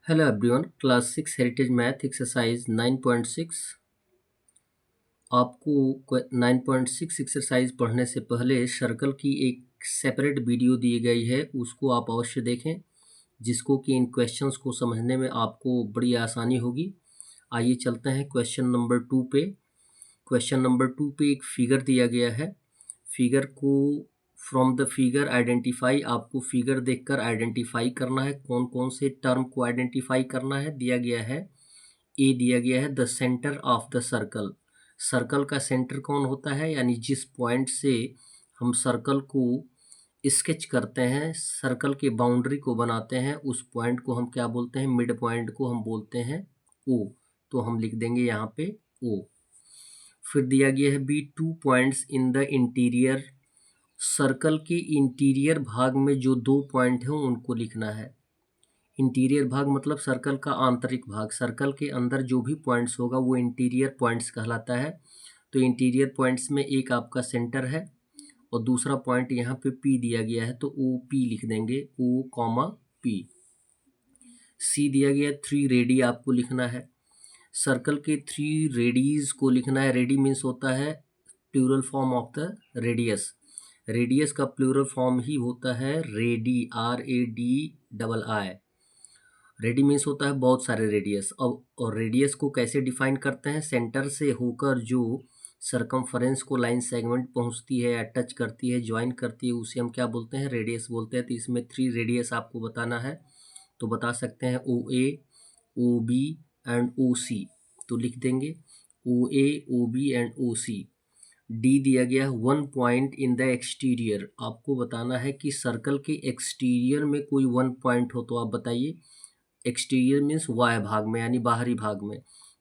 Hello everyone, class 6 heritage math exercise 9.6। आपको 9.6 exercise पढ़ने से पहले सर्कल की एक सेपरेट वीडियो दी गई है, उसको आप अवश्य देखें, जिसको कि इन क्वेश्चंस को समझने में आपको बड़ी आसानी होगी। आइए चलते हैं क्वेश्चन नंबर 2 पे। क्वेश्चन नंबर 2 पे एक फिगर दिया गया है। फिगर को फ्रॉम द फिगर आइडेंटिफाई, आपको फिगर देखकर आइडेंटिफाई करना है कौन कौन से टर्म को आइडेंटिफाई करना है। दिया गया है ए, दिया गया है the centre of the circle. Circle का सेंटर कौन होता है, यानी जिस पॉइंट से हम सर्कल को स्केच करते हैं, सर्कल के बाउंड्री को बनाते हैं, उस पॉइंट को हम क्या बोलते हैं, मिड पॉइंट को हम बोलते हैं ओ। तो हम लिख देंगे यहाँ पे ओ। फिर दिया गया है B, 2 points in the interior. Circle के इंटीरियर भाग में जो 2 पॉइंट हैं उनको लिखना है। इंटीरियर भाग मतलब सर्कल का आंतरिक भाग। सर्कल के अंदर जो भी पॉइंट्स होगा वो इंटीरियर पॉइंट्स कहलाता है। तो इंटीरियर पॉइंट्स में एक आपका सेंटर है और दूसरा पॉइंट यहाँ पे पी दिया गया है, तो ओ पी लिख देंगे, ओ कॉमा पी। सी दिया गया 3 रेडी आपको लिखना है। सर्कल के 3 रेडीज को लिखना है। रेडी मीन्स होता है plural form of the radius. Radius का प्लूरल फॉर्म ही होता है रेडी, RADII। रेडी मीन्स होता है बहुत सारे रेडियस। अब और रेडियस को कैसे डिफाइन करते हैं, सेंटर से होकर जो सरकमफरेंस को लाइन सेगमेंट पहुंचती है या टच करती है, ज्वाइन करती है, उसे हम क्या बोलते हैं, रेडियस बोलते हैं। तो इसमें 3 रेडियस आपको बताना है, तो बता सकते हैं OA, OB एंड OC। तो लिख देंगे OA, OB and OC। D दिया गया है 1 पॉइंट इन द एक्सटीरियर। आपको बताना है कि सर्कल के एक्सटीरियर में कोई 1 पॉइंट हो, तो आप बताइए। एक्सटीरियर मीन्स वाय भाग में, यानी बाहरी भाग में।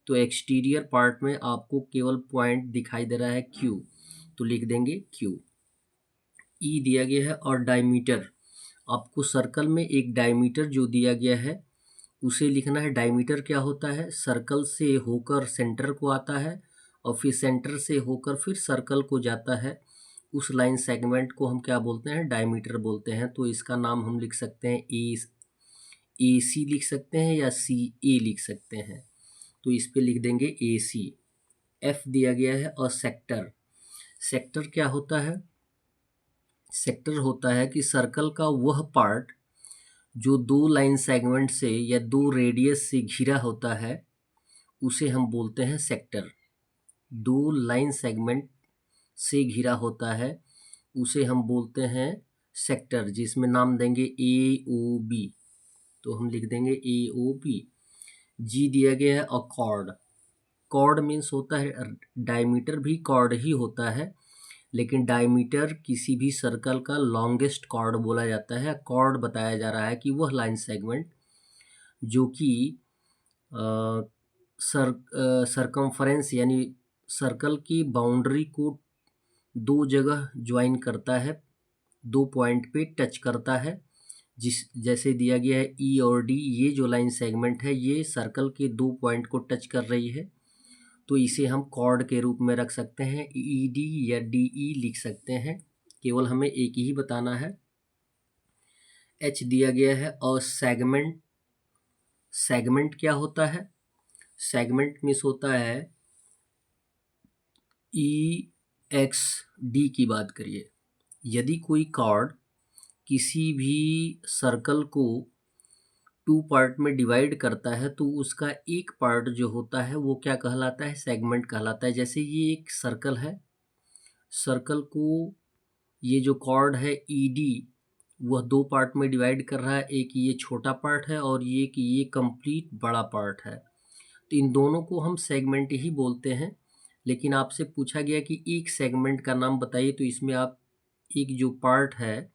तो एक्सटीरियर पार्ट में आपको केवल पॉइंट दिखाई दे रहा है Q, तो लिख देंगे Q। ई दिया गया है और डायमीटर। आपको सर्कल में एक डायमीटर जो दिया गया है उसे लिखना है। डायमीटर क्या होता है, सर्कल से होकर सेंटर को आता है और फिर सेंटर से होकर फिर सर्कल को जाता है। उस लाइन सेगमेंट को हम क्या बोलते हैं, डायमीटर बोलते हैं। तो इसका नाम हम लिख सकते हैं AC लिख सकते हैं या CA लिख सकते हैं। तो इस पे लिख देंगे AC। F दिया गया है और सेक्टर। सेक्टर क्या होता है, सेक्टर होता है कि सर्कल का वह पार्ट जो 2 लाइन सेगमेंट से या 2 रेडियस से घिरा होता है उसे हम बोलते हैं सेक्टर। 2 लाइन सेगमेंट से घिरा होता है उसे हम बोलते हैं सेक्टर, जिसमें नाम देंगे AOB। तो हम लिख देंगे AOB। जी दिया गया है और कॉर्ड। कॉर्ड मीन्स होता है, डायमीटर भी कॉर्ड ही होता है, लेकिन डायमीटर किसी भी सर्कल का लॉन्गेस्ट कॉर्ड बोला जाता है। कॉर्ड बताया जा रहा है कि वह लाइन सेगमेंट जो कि सरकमफरेंस यानी सर्कल की बाउंड्री को 2 जगह ज्वाइन करता है, 2 पॉइंट पे टच करता है। जैसे दिया गया है E और D, ये जो लाइन सेगमेंट है ये सर्कल के 2 पॉइंट को टच कर रही है, तो इसे हम कॉर्ड के रूप में रख सकते हैं। ED या DE लिख सकते हैं, केवल हमें एक ही बताना है। H दिया गया है और सेगमेंट। सेगमेंट क्या होता है, सेगमेंट मीन्स होता है EXD की बात करिए। यदि कोई कॉर्ड किसी भी सर्कल को 2 पार्ट में डिवाइड करता है तो उसका एक पार्ट जो होता है वो क्या कहलाता है, सेगमेंट कहलाता है। जैसे ये एक सर्कल है, सर्कल को ये जो कॉर्ड है ED वह 2 पार्ट में डिवाइड कर रहा है, एक ये छोटा पार्ट है और ये कंप्लीट बड़ा पार्ट है। तो इन दोनों को हम सेगमेंट ही बोलते हैं। लेकिन आपसे पूछा गया कि एक सेगमेंट का नाम बताइए, तो इसमें आप एक जो पार्ट है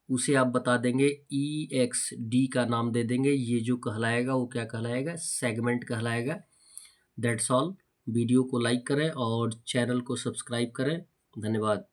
उसे आप बता देंगे EXD का नाम दे देंगे। ये जो कहलाएगा वो क्या कहलाएगा, सेगमेंट कहलाएगा। That's all. वीडियो को लाइक करें और चैनल को सब्सक्राइब करें। धन्यवाद।